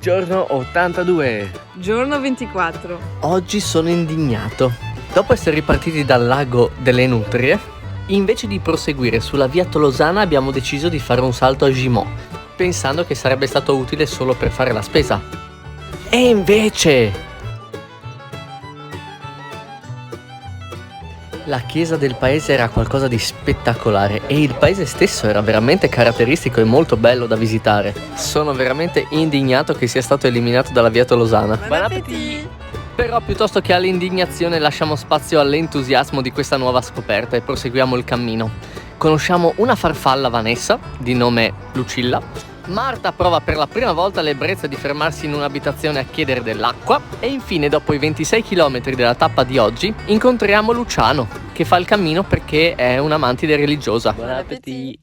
Giorno 82. Giorno 24. Oggi sono indignato. Dopo essere ripartiti dal lago delle Nutrie, invece di proseguire sulla via Tolosana abbiamo deciso di fare un salto a Gimont, pensando che sarebbe stato utile solo per fare la spesa. E invece la chiesa del paese era qualcosa di spettacolare e il paese stesso era veramente caratteristico e molto bello da visitare. Sono veramente indignato che sia stato eliminato dalla via Tolosana. Buon appetito! Però piuttosto che all'indignazione lasciamo spazio all'entusiasmo di questa nuova scoperta e proseguiamo il cammino. Conosciamo una farfalla, Vanessa, di nome Lucilla. Marta prova per la prima volta l'ebbrezza di fermarsi in un'abitazione a chiedere dell'acqua. E infine, dopo i 26 km della tappa di oggi, incontriamo Luciano, che fa il cammino perché è una mantide religiosa. Buon appetito!